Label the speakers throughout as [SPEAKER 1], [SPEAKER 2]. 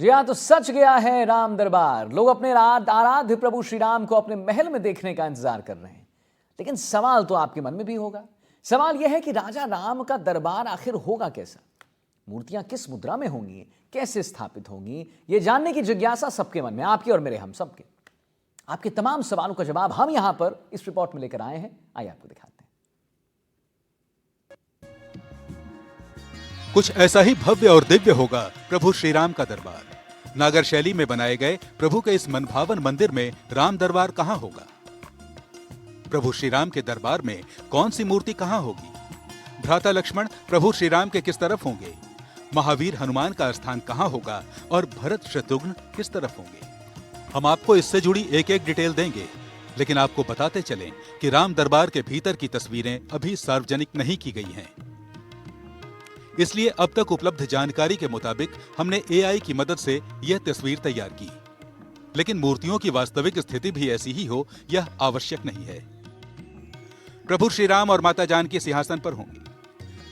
[SPEAKER 1] जी हाँ, तो सच गया है राम दरबार। लोग अपने आराध्य प्रभु श्री राम को अपने महल में देखने का इंतजार कर रहे हैं। लेकिन सवाल तो आपके मन में भी होगा। सवाल यह है कि राजा राम का दरबार आखिर होगा कैसा? मूर्तियां किस मुद्रा में होंगी, कैसे स्थापित होंगी, ये जानने की जिज्ञासा सबके मन में, आपके और मेरे, हम सबके। आपके तमाम सवालों का जवाब हम यहां पर इस रिपोर्ट में लेकर आए हैं। आइए आपको दिखाते हैं।
[SPEAKER 2] कुछ ऐसा ही भव्य और दिव्य होगा प्रभु श्री राम का दरबार। नागर शैली में बनाए गए प्रभु के इस मनभावन मंदिर में राम दरबार कहां होगा? प्रभु श्री राम के दरबार में कौन सी मूर्ति कहां होगी? भ्राता लक्ष्मण प्रभु श्री राम के किस तरफ होंगे? महावीर हनुमान का स्थान कहां होगा और भरत शत्रुघ्न किस तरफ होंगे? हम आपको इससे जुड़ी एक एक डिटेल देंगे, लेकिन आपको बताते चलें कि राम दरबार के भीतर की तस्वीरें अभी सार्वजनिक नहीं की गई हैं। इसलिए अब तक उपलब्ध जानकारी के मुताबिक हमने AI की मदद से यह तस्वीर तैयार की, लेकिन मूर्तियों की वास्तविक स्थिति भी ऐसी ही हो यह आवश्यक नहीं है। प्रभु श्री राम और माता जानकी सिंहासन पर होंगे।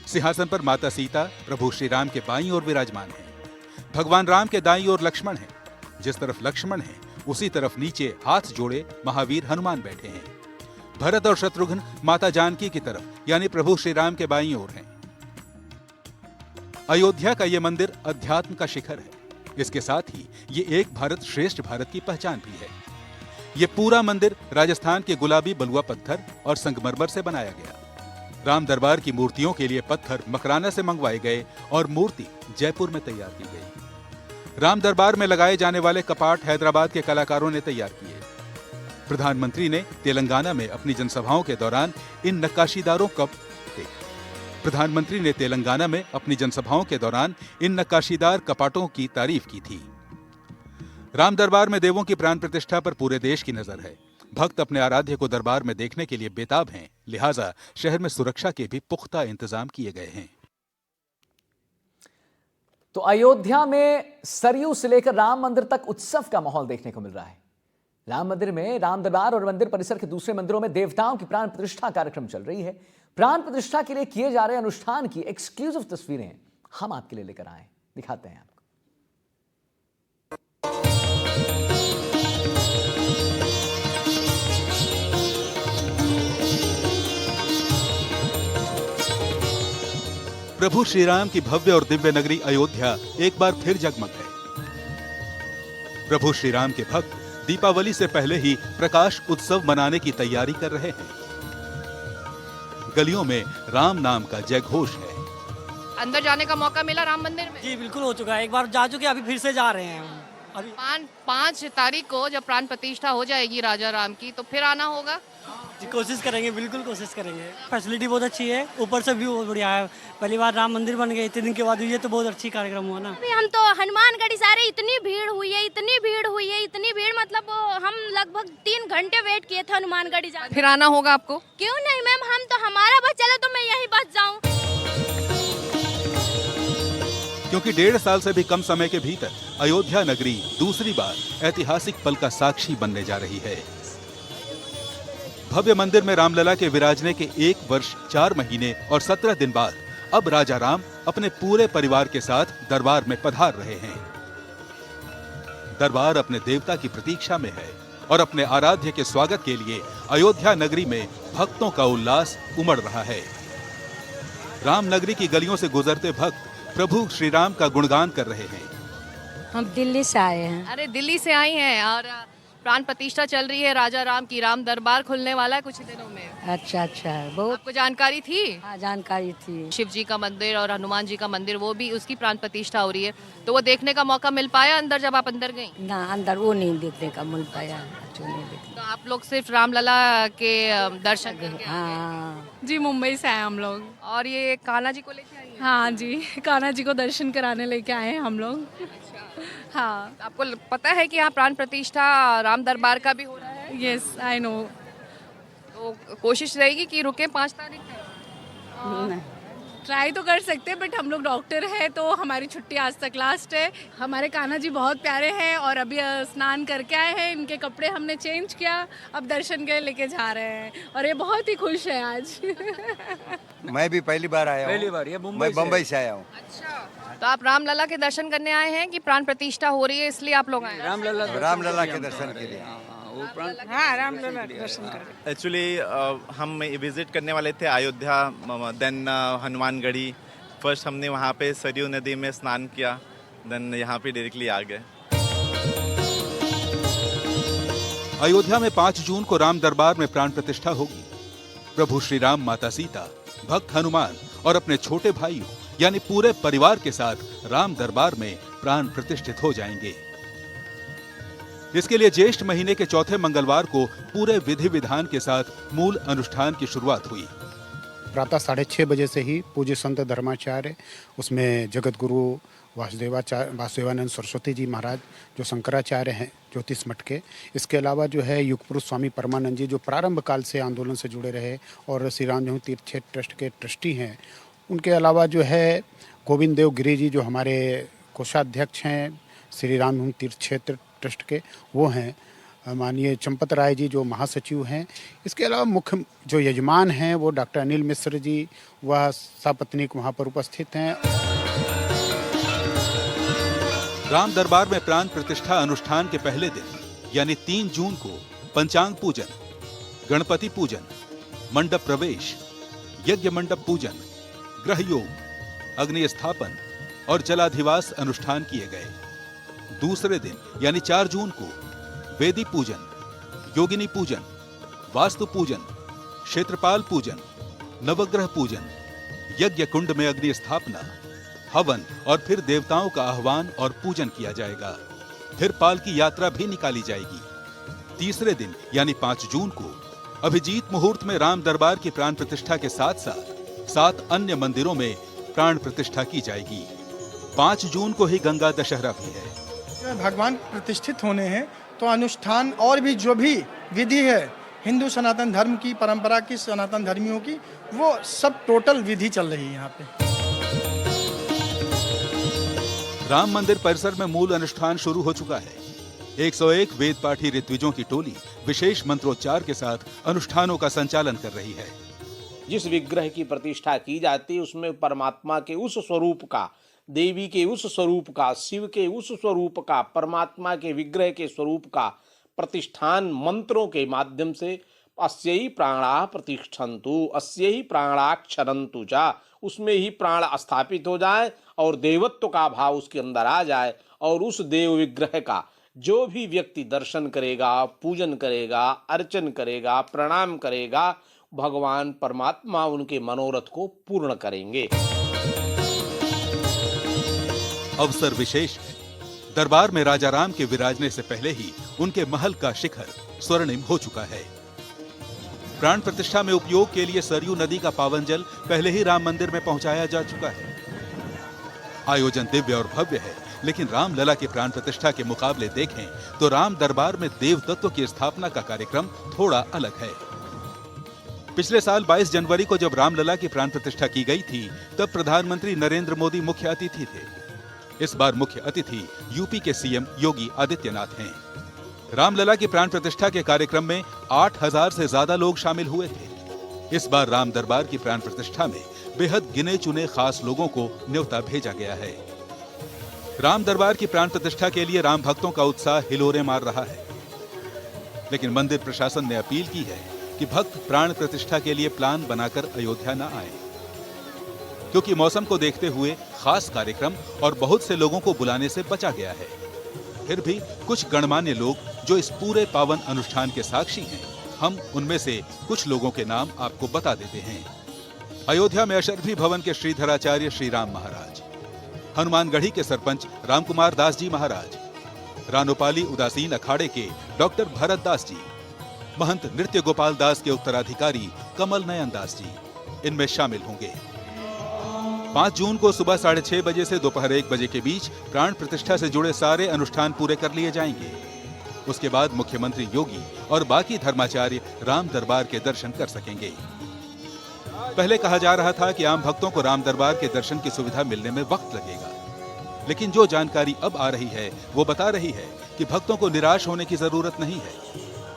[SPEAKER 2] सिंहासन पर माता सीता प्रभु श्री राम के बाईं ओर विराजमान हैं। भगवान राम के दाईं ओर लक्ष्मण हैं। जिस तरफ लक्ष्मण है उसी तरफ नीचे हाथ जोड़े महावीर हनुमान बैठे हैं। भरत और शत्रुघ्न माता जानकी की तरफ यानी प्रभु श्री राम के बाईं ओर हैं। अयोध्या का यह मंदिर अध्यात्म का शिखर है। इसके साथ ही ये एक भारत श्रेष्ठ भारत की पहचान भी है। ये पूरा मंदिर राजस्थान के गुलाबी बलुआ पत्थर और संगमरमर से बनाया गया। राम दरबार की मूर्तियों के लिए पत्थर मकराना से मंगवाए गए और मूर्ति जयपुर में तैयार की गई। राम दरबार में लगाए जाने वाले कपाट हैदराबाद के कलाकारों ने तैयार किए। प्रधानमंत्री ने तेलंगाना में अपनी जनसभाओं के दौरान इन नक्काशीदारों इन नक्काशीदार कपाटों की तारीफ की थी। राम दरबार में देवों की प्राण प्रतिष्ठा पर पूरे देश की नजर है। भक्त अपने आराध्य को दरबार में देखने के लिए बेताब हैं, लिहाजा शहर में सुरक्षा के भी पुख्ता इंतजाम किए गए हैं।
[SPEAKER 1] तो अयोध्या में सरयू से लेकर राम मंदिर तक उत्सव का माहौल देखने को मिल रहा है। राम मंदिर में, राम दरबार और मंदिर परिसर के दूसरे मंदिरों में देवताओं की प्राण प्रतिष्ठा कार्यक्रम चल रही है। प्राण प्रतिष्ठा के लिए किए जा रहे अनुष्ठान की एक्सक्लूसिव तस्वीरें हम आपके लिए लेकर आए, दिखाते हैं आपको।
[SPEAKER 2] प्रभु श्री राम की भव्य और दिव्य नगरी अयोध्या एक बार फिर जगमग है। प्रभु श्री राम के भक्त दीपावली से पहले ही प्रकाश उत्सव मनाने की तैयारी कर रहे हैं। गलियों में राम नाम का जय घोष है।
[SPEAKER 3] अंदर जाने का मौका मिला राम मंदिर में?
[SPEAKER 4] जी बिल्कुल हो चुका है, एक बार जा चुके, अभी फिर से जा रहे हैं हम। अभी
[SPEAKER 3] 5 तारीख को जब प्राण प्रतिष्ठा हो जाएगी राजा राम की, तो फिर आना होगा।
[SPEAKER 4] जी कोशिश करेंगे, बिल्कुल कोशिश करेंगे। फैसिलिटी बहुत अच्छी है, ऊपर से व्यू बहुत बढ़िया है। पहली बार राम मंदिर बन गए, इतने दिन के बाद ये तो बहुत अच्छी कार्यक्रम हुआ ना।
[SPEAKER 5] अभी हम तो हनुमानगढ़ी सारे इतनी भीड़ हुई है, इतनी भीड़ मतलब हम लगभग 3 घंटे वेट किए थे हनुमानगढ़ी जाने।
[SPEAKER 3] फिर आना होगा आपको?
[SPEAKER 5] क्यों नहीं मैम, हम तो हमारा बस चले तो मैं यही बस जाऊँ।
[SPEAKER 2] क्योंकि 1.5 साल से भी कम समय के भीतर अयोध्या नगरी दूसरी बार ऐतिहासिक पल का साक्षी बनने जा रही है। भव्य मंदिर में रामलला के विराजने के 1 वर्ष 4 महीने और 17 दिन बाद अब राजा राम अपने पूरे परिवार के साथ दरबार में पधार रहे हैं। दरबार अपने देवता की प्रतीक्षा में है और अपने आराध्य के स्वागत के लिए अयोध्या नगरी में भक्तों का उल्लास उमड़ रहा है। राम नगरी की गलियों से गुजरते भक्त प्रभु श्री राम का गुणगान कर रहे हैं।
[SPEAKER 6] हम दिल्ली से आए हैं।
[SPEAKER 3] अरे दिल्ली से आई हैं और प्राण प्रतिष्ठा चल रही है राजा राम की। राम दरबार खुलने वाला है कुछ दिनों में।
[SPEAKER 6] अच्छा, बहुत।
[SPEAKER 3] आपको जानकारी थी?
[SPEAKER 6] हाँ, जानकारी थी।
[SPEAKER 3] शिव जी का मंदिर और हनुमान जी का मंदिर, वो भी उसकी प्राण प्रतिष्ठा हो रही है, तो वो देखने का मौका मिल पाया अंदर जब आप अंदर गई?
[SPEAKER 6] ना, अंदर वो नहीं देखने का मिल पाया।
[SPEAKER 3] तो आप लोग सिर्फ रामलला के दर्शन करके?
[SPEAKER 6] हाँ
[SPEAKER 7] जी, मुंबई से आए हम लोग।
[SPEAKER 3] और ये कान्हा जी को लेके आई हैं?
[SPEAKER 7] हाँ जी, कान्हा जी को दर्शन कराने लेके आए हैं हम लोग। हाँ,
[SPEAKER 3] आपको पता है कि यहाँ प्राण प्रतिष्ठा राम दरबार का भी हो रहा है?
[SPEAKER 7] Yes I know.
[SPEAKER 3] तो कोशिश रहेगी कि रुके 5 तारीख तक?
[SPEAKER 7] ट्राई तो कर सकते हैं, बट हम लोग डॉक्टर हैं तो हमारी छुट्टी आज तक लास्ट है। हमारे कान्हा जी बहुत प्यारे हैं और अभी स्नान करके आए हैं, इनके कपड़े हमने चेंज किया, अब दर्शन के लिए लेके जा रहे हैं और ये बहुत ही खुश है आज।
[SPEAKER 8] मैं भी पहली बार आया हूँ।
[SPEAKER 9] पहली बार? ये
[SPEAKER 8] मैं बम्बई से आया हूँ।
[SPEAKER 3] अच्छा, तो आप रामलला के दर्शन करने आए हैं कि प्राण प्रतिष्ठा हो रही है इसलिए आप लोग आए हैं?
[SPEAKER 8] रामलला के दर्शन के लिए।
[SPEAKER 7] हाँ, रामलला के दर्शन कर।
[SPEAKER 10] एक्चुअली हम विजिट करने वाले थे अयोध्या, देन हनुमानगढ़ी। फर्स्ट हमने वहाँ पे सरयू नदी में स्नान किया, देन यहाँ पे डायरेक्टली आ गए।
[SPEAKER 2] अयोध्या में 5 जून को राम दरबार में प्राण प्रतिष्ठा होगी। प्रभु श्री राम, माता सीता, भक्त हनुमान और अपने छोटे भाइयों यानी पूरे परिवार के साथ राम दरबार में प्राण प्रतिष्ठित हो जाएंगे। इसके लिए ज्येष्ठ महीने के चौथे मंगलवार को पूरे विधि विधान के साथ मूल अनुष्ठान की शुरुआत हुई।
[SPEAKER 11] प्रातः 6:30 बजे से ही पूज्य संत धर्माचार्य, उसमें जगत गुरु वासुदेवानंद सरस्वती जी महाराज जो शंकराचार्य हैं ज्योतिष मठ के, इसके अलावा जो है युग पुरुष स्वामी परमानंद जी जो प्रारंभ काल से आंदोलन से जुड़े रहे और श्री राम जन्म तीर्थ क्षेत्र ट्रस्ट के ट्रस्टी हैं, उनके अलावा जो है गोविंद देव गिरी जी जो हमारे कोषाध्यक्ष हैं श्री राम जन्म तीर्थ क्षेत्र ट्रस्ट के, वो हैं माननीय चंपत राय जी जो महासचिव हैं। इसके अलावा मुख्य जो यजमान हैं वो डॉक्टर अनिल मिश्र जी, वह सपत्नीक वहाँ पर उपस्थित हैं।
[SPEAKER 2] राम दरबार में प्राण प्रतिष्ठा अनुष्ठान के पहले दिन यानी 3 जून को पंचांग पूजन, गणपति पूजन, मंडप प्रवेश, यज्ञ मंडप पूजन, ग्रह योग, अग्नि स्थापन और जलाधिवास अनुष्ठान किए गए। दूसरे दिन यानी 4 जून को वेदी पूजन, योगिनी पूजन, वास्तु पूजन, क्षेत्रपाल पूजन, नवग्रह पूजन, यज्ञ कुंड में अग्नि स्थापना, हवन और फिर देवताओं का आह्वान और पूजन किया जाएगा। फिर पालकी यात्रा भी निकाली जाएगी। तीसरे दिन यानी 5 जून को अभिजीत मुहूर्त में राम दरबार की प्राण प्रतिष्ठा के साथ साथ 7 अन्य मंदिरों में प्राण प्रतिष्ठा की जाएगी। 5 जून को ही गंगा दशहरा भी है।
[SPEAKER 12] भगवान प्रतिष्ठित होने हैं तो अनुष्ठान और भी जो भी विधि है हिंदू सनातन धर्म की, परंपरा की, सनातन धर्मियों की, वो सब टोटल विधि चल रही है यहाँ पे।
[SPEAKER 2] राम मंदिर परिसर में मूल अनुष्ठान शुरू हो चुका है। 101 वेद पाठी ऋत्विजों की टोली विशेष मंत्रोच्चार के साथ अनुष्ठानों का संचालन कर रही है।
[SPEAKER 13] जिस विग्रह की प्रतिष्ठा की जाती है उसमें परमात्मा के उस स्वरूप का, देवी के उस स्वरूप का, शिव के उस स्वरूप का, परमात्मा के विग्रह के स्वरूप का प्रतिष्ठान मंत्रों के माध्यम से अस्यै प्राणा प्रतिष्ठन्तु, अस्यै प्राणा क्षरन्तु चा, उसमें ही प्राण स्थापित हो जाए और देवत्व का भाव उसके अंदर आ जाए और उस देव विग्रह का जो भी व्यक्ति दर्शन करेगा, पूजन करेगा, अर्चन करेगा, प्रणाम करेगा, भगवान परमात्मा उनके मनोरथ को पूर्ण करेंगे।
[SPEAKER 2] अवसर विशेष है। दरबार में राजा राम के विराजने से पहले ही उनके महल का शिखर स्वर्णिम हो चुका है। प्राण प्रतिष्ठा में उपयोग के लिए सरयू नदी का पावन जल पहले ही राम मंदिर में पहुंचाया जा चुका है। आयोजन दिव्य और भव्य है, लेकिन रामलला की प्राण प्रतिष्ठा के मुकाबले देखें तो राम दरबार में देव तत्व की स्थापना का कार्यक्रम थोड़ा अलग है। पिछले साल 22 जनवरी को जब रामलला की प्राण प्रतिष्ठा की गई थी, तब प्रधानमंत्री नरेंद्र मोदी मुख्य अतिथि थे। इस बार मुख्य अतिथि यूपी के सीएम योगी आदित्यनाथ हैं। रामलला की प्राण प्रतिष्ठा के कार्यक्रम में 8000 से ज्यादा लोग शामिल हुए थे। इस बार राम दरबार की प्राण प्रतिष्ठा में बेहद गिने चुने खास लोगों को न्योता भेजा गया है। राम दरबार की प्राण प्रतिष्ठा के लिए राम भक्तों का उत्साह हिलोरे मार रहा है, लेकिन मंदिर प्रशासन ने अपील की है कि भक्त प्राण प्रतिष्ठा के लिए प्लान बनाकर अयोध्या न आए, क्योंकि मौसम को देखते हुए खास कार्यक्रम और बहुत से लोगों को बुलाने से बचा गया है। फिर भी कुछ गणमान्य लोग जो इस पूरे पावन अनुष्ठान के साक्षी हैं, हम उनमें से कुछ लोगों के नाम आपको बता देते हैं। अयोध्या में अशरफी भवन के श्रीधराचार्य श्री राम महाराज, हनुमानगढ़ी के सरपंच रामकुमार दास जी महाराज, रानोपाली उदासीन अखाड़े के डॉक्टर भरत दास जी, महंत नृत्य गोपाल दास के उत्तराधिकारी कमल नयन दास जी इनमें शामिल होंगे। 5 जून को सुबह 6:30 बजे से दोपहर 1 बजे के बीच प्राण प्रतिष्ठा से जुड़े सारे अनुष्ठान पूरे कर लिए जाएंगे। उसके बाद मुख्यमंत्री योगी और बाकी धर्माचार्य राम दरबार के दर्शन कर सकेंगे। पहले कहा जा रहा था कि आम भक्तों को राम दरबार के दर्शन की सुविधा मिलने में वक्त लगेगा, लेकिन जो जानकारी अब आ रही है वो बता रही है कि भक्तों को निराश होने की जरूरत नहीं है,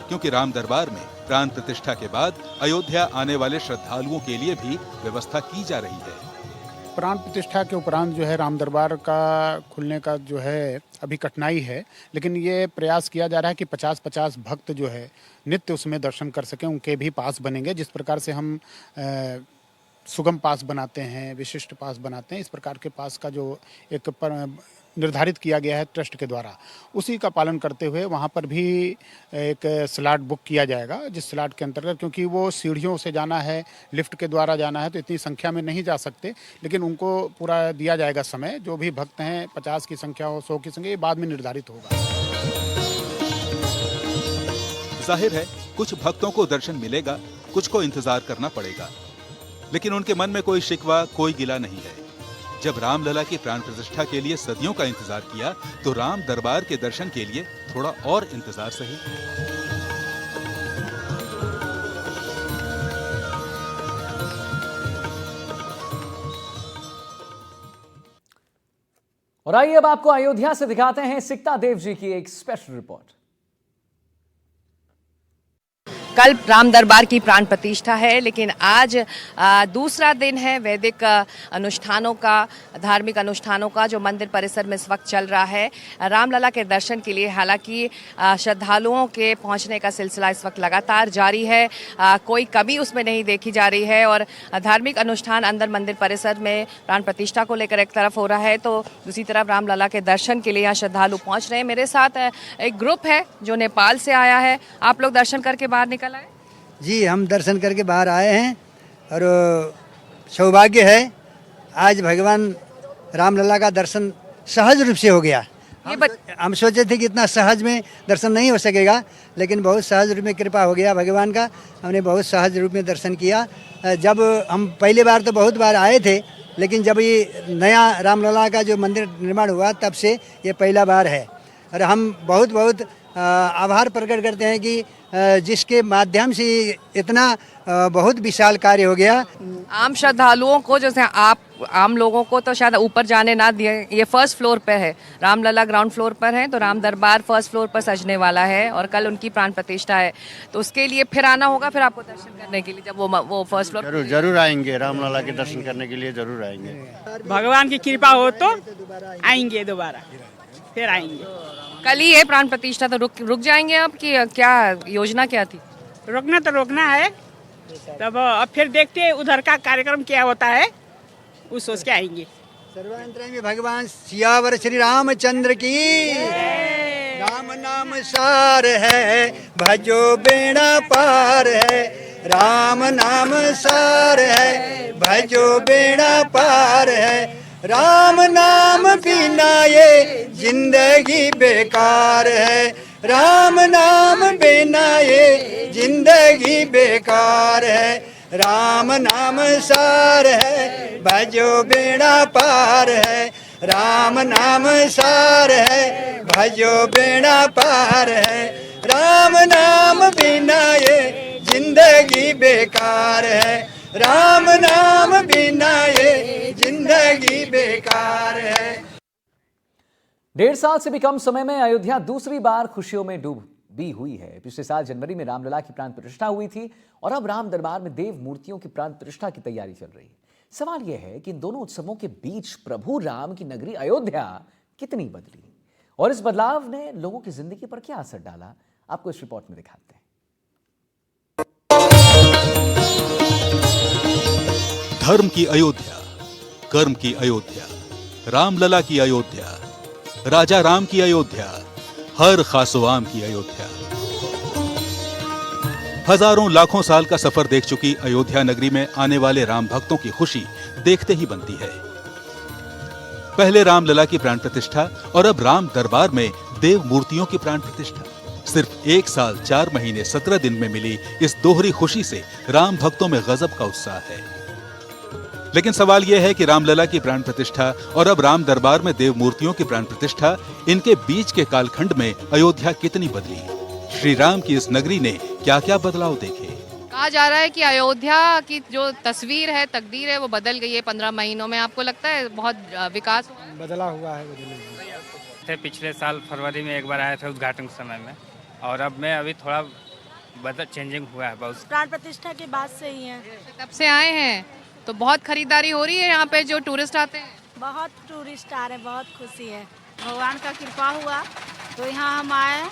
[SPEAKER 2] क्योंकि राम दरबार में प्राण प्रतिष्ठा के बाद अयोध्या आने वाले श्रद्धालुओं के लिए भी व्यवस्था की जा रही है।
[SPEAKER 11] प्राण प्रतिष्ठा के उपरांत जो है राम दरबार का खुलने का जो है अभी कठिनाई है, लेकिन ये प्रयास किया जा रहा है कि 50-50 भक्त जो है नित्य उसमें दर्शन कर सकें, उनके भी पास बनेंगे। जिस प्रकार से हम सुगम पास बनाते हैं, विशिष्ट पास बनाते हैं, इस प्रकार के पास का जो एक निर्धारित किया गया है ट्रस्ट के द्वारा, उसी का पालन करते हुए वहाँ पर भी एक स्लॉट बुक किया जाएगा, जिस स्लॉट के अंतर्गत, क्योंकि वो सीढ़ियों से जाना है, लिफ्ट के द्वारा जाना है, तो इतनी संख्या में नहीं जा सकते, लेकिन उनको पूरा दिया जाएगा समय। जो भी भक्त हैं 50 की संख्या हो, 100 की संख्या, ये बाद में निर्धारित होगा।
[SPEAKER 2] जाहिर है कुछ भक्तों को दर्शन मिलेगा, कुछ को इंतजार करना पड़ेगा, लेकिन उनके मन में कोई शिकवा, कोई गिला नहीं है। जब रामलला की प्राण प्रतिष्ठा के लिए सदियों का इंतजार किया, तो राम दरबार के दर्शन के लिए थोड़ा और इंतजार सही।
[SPEAKER 1] और आइए अब आपको अयोध्या से दिखाते हैं सिकता देव जी की एक स्पेशल रिपोर्ट।
[SPEAKER 3] कल राम दरबार की प्राण प्रतिष्ठा है, लेकिन आज दूसरा दिन है वैदिक अनुष्ठानों का, धार्मिक अनुष्ठानों का, जो मंदिर परिसर में इस वक्त चल रहा है रामलला के दर्शन के लिए। हालांकि श्रद्धालुओं के पहुंचने का सिलसिला इस वक्त लगातार जारी है, कोई कमी उसमें नहीं देखी जा रही है। और धार्मिक अनुष्ठान अंदर मंदिर परिसर में प्राण प्रतिष्ठा को लेकर एक तरफ हो रहा है, तो दूसरी तरफ रामलला के दर्शन के लिए यहाँ श्रद्धालु पहुँच रहे हैं। मेरे साथ एक ग्रुप है जो नेपाल से आया है। आप लोग दर्शन करके बाहर निकल आए?
[SPEAKER 9] जी, हम दर्शन करके बाहर आए हैं और सौभाग्य है आज भगवान रामलला का दर्शन सहज रूप से हो गया। हम सोचे थे कि इतना सहज में दर्शन नहीं हो सकेगा, लेकिन बहुत सहज रूप में कृपा हो गया भगवान का। हमने बहुत सहज रूप में दर्शन किया। जब हम पहली बार तो बहुत बार आए थे, लेकिन जब ये नया रामलला का जो मंदिर निर्माण हुआ तब से ये पहला बार है। और हम बहुत बहुत आभार प्रकट करते हैं कि जिसके माध्यम से इतना बहुत विशाल कार्य हो गया।
[SPEAKER 3] आम श्रद्धालुओं को, जैसे आप आम लोगों को तो शायद ऊपर जाने ना दिए। ये फर्स्ट फ्लोर पे है, रामलला ग्राउंड फ्लोर पर है, तो राम दरबार फर्स्ट फ्लोर पर सजने वाला है और कल उनकी प्राण प्रतिष्ठा है, तो उसके लिए फिर आना होगा फिर आपको दर्शन करने के लिए। जब वो फर्स्ट फ्लोर
[SPEAKER 14] जरूर आएंगे, रामलला के दर्शन करने के लिए जरूर आएंगे।
[SPEAKER 15] भगवान की कृपा हो तो आएंगे, दोबारा फिर आएंगे।
[SPEAKER 3] कल ही है प्राण प्रतिष्ठा, तो रुक जाएंगे अब कि क्या योजना क्या थी?
[SPEAKER 15] रोकना तो रोकना है, तब अब फिर देखते हैं उधर का कार्यक्रम क्या होता है, उस सोच के आएंगे।
[SPEAKER 9] सर्वांतरामी भगवान सियावर श्री रामचंद्र की। राम नाम सार है, भजो बेड़ा पार है। राम नाम सार है, भजो बेड़ा पार है। राम नाम बिना ये जिंदगी बेकार है। राम नाम बिना ये जिंदगी बेकार है। राम नाम सार है, भजो बेड़ा पार है। राम नाम सार है, भजो बेड़ा पार है। राम नाम बिना ये जिंदगी बेकार है। राम नाम बिना ये जिंदगी बेकार है।
[SPEAKER 1] 1.5 साल से भी कम समय में अयोध्या दूसरी बार खुशियों में डूबी हुई है। पिछले साल जनवरी में रामलला की प्राण प्रतिष्ठा हुई थी और अब राम दरबार में देव मूर्तियों की प्राण प्रतिष्ठा की तैयारी चल रही है। सवाल यह है कि इन दोनों उत्सवों के बीच प्रभु राम की नगरी अयोध्या कितनी बदली और इस बदलाव ने लोगों की जिंदगी पर क्या असर डाला, आपको इस रिपोर्ट में दिखाते हैं।
[SPEAKER 2] धर्म की अयोध्या, कर्म की अयोध्या, रामलला की अयोध्या, राजा राम की अयोध्या, हर खासोआम की अयोध्या। हजारों लाखों साल का सफर देख चुकी अयोध्या नगरी में आने वाले राम भक्तों की खुशी देखते ही बनती है। पहले रामलला की प्राण प्रतिष्ठा और अब राम दरबार में देव मूर्तियों की प्राण प्रतिष्ठा। सिर्फ 1 साल 4 महीने 17 दिन में मिली इस दोहरी खुशी से राम भक्तों में गजब का उत्साह है। लेकिन सवाल यह है कि रामलला की प्राण प्रतिष्ठा और अब राम दरबार में देव मूर्तियों की प्राण प्रतिष्ठा, इनके बीच के कालखंड में अयोध्या कितनी बदली? श्री राम की इस नगरी ने क्या क्या बदलाव देखे?
[SPEAKER 3] कहा जा रहा है कि अयोध्या की जो तस्वीर है, तकदीर है, वो बदल गई है 15 महीनों में। आपको लगता है बहुत विकास
[SPEAKER 12] बदला हुआ है?
[SPEAKER 16] थे पिछले साल फरवरी में एक बार आए थे उद्घाटन के समय में, और अब में अभी थोड़ा चेंजिंग हुआ है बहुत।
[SPEAKER 5] प्राण प्रतिष्ठा के बाद से ही है।
[SPEAKER 3] तब से आए हैं तो बहुत खरीदारी हो रही है यहाँ पे जो टूरिस्ट आते हैं।
[SPEAKER 5] बहुत टूरिस्ट आ रहे हैं, बहुत खुशी है।
[SPEAKER 15] भगवान का कृपा हुआ तो यहाँ हम आए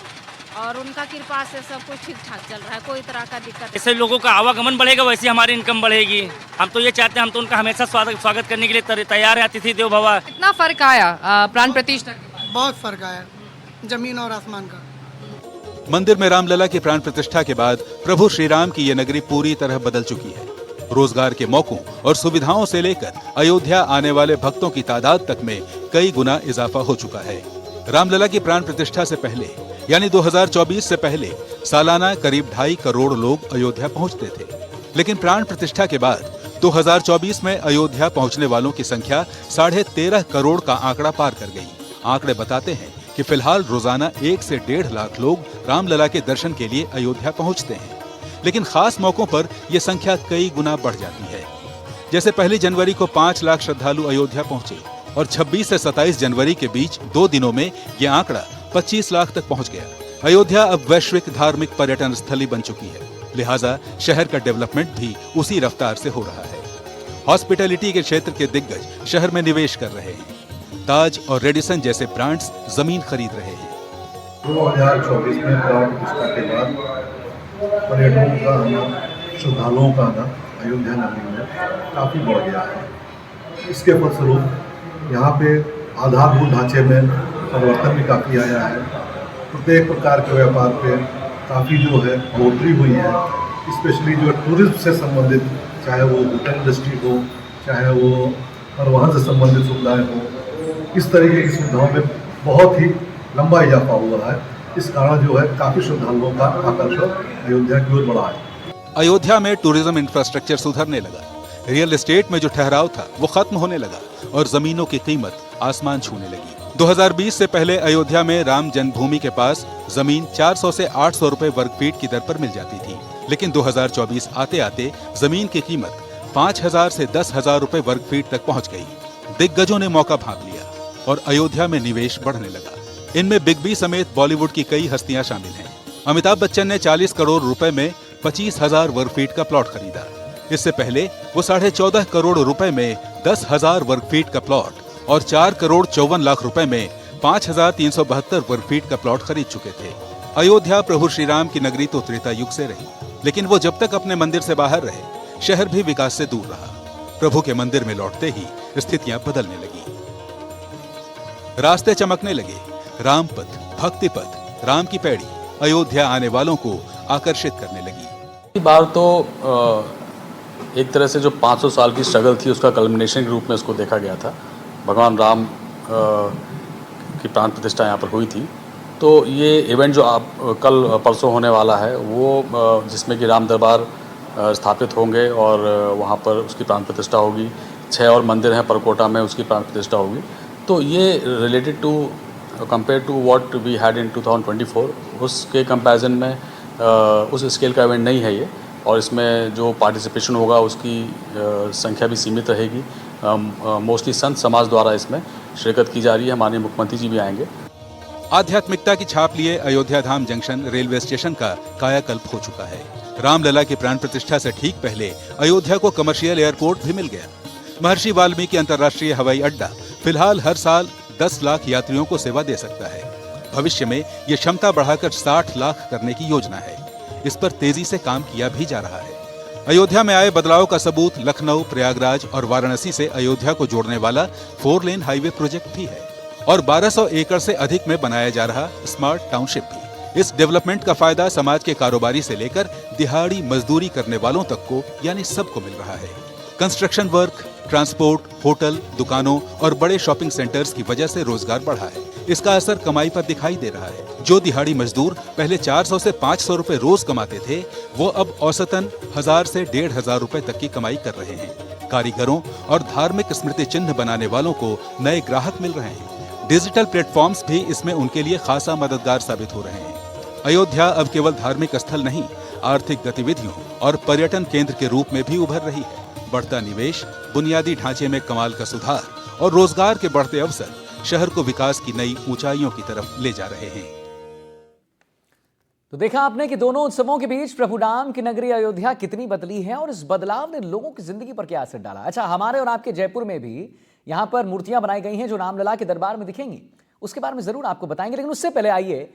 [SPEAKER 15] और उनका कृपा से सब कुछ ठीक ठाक चल रहा है, कोई तरह का दिक्कत।
[SPEAKER 16] इससे लोगों का आवागमन बढ़ेगा, वैसे हमारी इनकम बढ़ेगी। हम तो ये चाहते हैं, हम तो उनका हमेशा स्वागत करने के लिए तैयार है। अतिथि देवो भव।
[SPEAKER 3] कितना फर्क आया प्राण प्रतिष्ठा?
[SPEAKER 12] बहुत फर्क आया, जमीन और आसमान का।
[SPEAKER 2] मंदिर में रामलला की प्राण प्रतिष्ठा के बाद प्रभु श्री राम की ये नगरी पूरी तरह बदल चुकी है। रोजगार के मौकों और सुविधाओं से लेकर अयोध्या आने वाले भक्तों की तादाद तक में कई गुना इजाफा हो चुका है। रामलला की प्राण प्रतिष्ठा से पहले यानी 2024 से पहले सालाना करीब 2.5 करोड़ लोग अयोध्या पहुंचते थे, लेकिन प्राण प्रतिष्ठा के बाद 2024 में अयोध्या पहुंचने वालों की संख्या 13.5 करोड़ का आंकड़ा पार कर गई। आंकड़े बताते हैं कि फिलहाल रोजाना 1 से 1.5 लाख लोग रामलला के दर्शन के लिए अयोध्या पहुंचते हैं, लेकिन खास मौकों पर यह संख्या कई गुना बढ़ जाती है। जैसे 1 जनवरी को 5 लाख श्रद्धालु अयोध्या पहुंचे और 26 से 27 जनवरी के बीच 2 दिनों में यह आंकड़ा 25 लाख तक पहुंच गया। अयोध्या अब वैश्विक धार्मिक पर्यटन स्थली बन चुकी है, लिहाजा शहर का डेवलपमेंट भी उसी रफ्तार से हो रहा है। हॉस्पिटैलिटी के क्षेत्र के दिग्गज शहर में निवेश कर रहे हैं। ताज और रेडिसन जैसे ब्रांड्स जमीन खरीद रहे हैं।
[SPEAKER 17] 2024 में प्राण प्रतिष्ठा के बाद पर्यटकों का आना, श्रद्धालुओं का आना अयोध्या नगरी में काफ़ी बढ़ गया है। इसके फलस्वरूप यहाँ पे आधारभूत ढांचे में परिवर्तन भी काफ़ी आया है। प्रत्येक प्रकार के व्यापार पे काफ़ी जो है बढ़ोतरी हुई है, स्पेशली जो टूरिज्म से संबंधित, चाहे वो होटल इंडस्ट्री हो, चाहे वो परिवहन से संबंधित सुविधाएं हो, इस तरीके की सुविधाओं में बहुत ही लंबा इजाफा हुआ है। इस कारण जो है काफ़ी श्रद्धालुओं का आकर्षण अयोध्या की ओर बढ़ा है।
[SPEAKER 2] अयोध्या में टूरिज्म इंफ्रास्ट्रक्चर सुधरने लगा, रियल एस्टेट में जो ठहराव था वो खत्म होने लगा और जमीनों की कीमत आसमान छूने लगी। 2020 से पहले अयोध्या में राम जन्मभूमि के पास जमीन 400 से 800 रुपए वर्ग फीट की दर पर मिल जाती थी, लेकिन 2024 आते आते जमीन की कीमत 5,000 से 10,000 रुपए वर्ग फीट तक पहुंच गई। दिग्गजों ने मौका भांप लिया और अयोध्या में निवेश बढ़ने लगा। इनमें बिग बी समेत बॉलीवुड की कई हस्तियां शामिल हैं। अमिताभ बच्चन ने 40 करोड़ रुपए में 25,000 वर्ग फीट का प्लॉट खरीदा। इससे पहले वो 14.5 करोड़ रुपए में 10,000 वर्ग फीट का प्लॉट और 4 करोड़ 54 लाख रुपए में 5,372 वर्ग फीट का प्लॉट खरीद चुके थे। अयोध्या प्रभु श्री राम की नगरी तो त्रेता युग से रही, लेकिन वो जब तक अपने मंदिर से बाहर रहे, शहर भी विकास से दूर रहा। प्रभु के मंदिर में लौटते ही स्थितियां बदलने लगी, रास्ते चमकने लगे। राम पथ, भक्ति पथ, राम की पैड़ी अयोध्या आने वालों को आकर्षित करने लगी।
[SPEAKER 18] इस बार तो एक तरह से जो 500 साल की स्ट्रगल थी उसका कल्मिनेशन के रूप में उसको देखा गया था। भगवान राम की प्राण प्रतिष्ठा यहाँ पर हुई थी, तो ये इवेंट जो आप कल परसों होने वाला है वो जिसमें कि राम दरबार स्थापित होंगे और वहाँ पर उसकी प्राण प्रतिष्ठा होगी। 6 और मंदिर हैं परकोटा में, उसकी प्राण प्रतिष्ठा होगी। तो ये related to compare to what we had in 2024, उसके कंपैरिजन में उस स्केल का इवेंट नहीं है ये, और इसमें जो पार्टिसिपेशन होगा उसकी संख्या भी सीमित रहेगी। मोस्टली संत समाज द्वारा इसमें शिरकत की जा रही है। माननीय मुख्यमंत्री जी भी आएंगे।
[SPEAKER 2] आध्यात्मिकता की छाप लिए अयोध्या धाम जंक्शन रेलवे स्टेशन का कायाकल्प हो चुका है। रामलला की प्राण प्रतिष्ठा से ठीक पहले अयोध्या को कमर्शियल एयरपोर्ट भी मिल गया। महर्षि वाल्मीकि अंतर्राष्ट्रीय हवाई अड्डा फिलहाल हर साल 10 लाख यात्रियों को सेवा दे सकता है। भविष्य में ये क्षमता बढ़ाकर 60 लाख करने की योजना है। इस पर तेजी से काम किया भी जा रहा है। अयोध्या में आए बदलाव का सबूत लखनऊ, प्रयागराज और वाराणसी से अयोध्या को जोड़ने वाला 4 लेन हाईवे प्रोजेक्ट भी है और 1200 एकड़ से अधिक में बनाया जा रहा स्मार्ट टाउनशिप भी। इस डेवलपमेंट का फायदा समाज के कारोबारी से लेकर दिहाड़ी मजदूरी करने वालों तक को यानी सबको मिल रहा है। कंस्ट्रक्शन वर्क, ट्रांसपोर्ट, होटल, दुकानों और बड़े शॉपिंग सेंटर्स की वजह से रोजगार बढ़ा है। इसका असर कमाई पर दिखाई दे रहा है। जो दिहाड़ी मजदूर पहले 400 से 500 रुपए रोज कमाते थे, वो अब औसतन 1000 से 1500 रुपए तक की कमाई कर रहे हैं। कारीगरों और धार्मिक स्मृति चिन्ह बनाने वालों को नए ग्राहक मिल रहे हैं। डिजिटल प्लेटफॉर्म्स भी इसमें उनके लिए खासा मददगार साबित हो रहे हैं। अयोध्या अब केवल धार्मिक स्थल नहीं, आर्थिक गतिविधियों और पर्यटन केंद्र के रूप में भी उभर रही है। बढ़ता निवेश, बुनियादी ढांचे में कमाल का सुधार और रोजगार के बढ़ते अवसर शहर को विकास की नई ऊंचाइयों की तरफ ले जा रहे हैं।
[SPEAKER 1] तो देखा आपने कि दोनों उत्सवों के बीच प्रभु राम की नगरी अयोध्या कितनी बदली है और इस बदलाव ने लोगों की जिंदगी पर क्या असर डाला। अच्छा, हमारे और आपके जयपुर में भी यहां पर मूर्तियां बनाई गई हैं जो रामलला के दरबार में दिखेंगी, उसके बारे में जरूर आपको बताएंगे, लेकिन उससे पहले आइए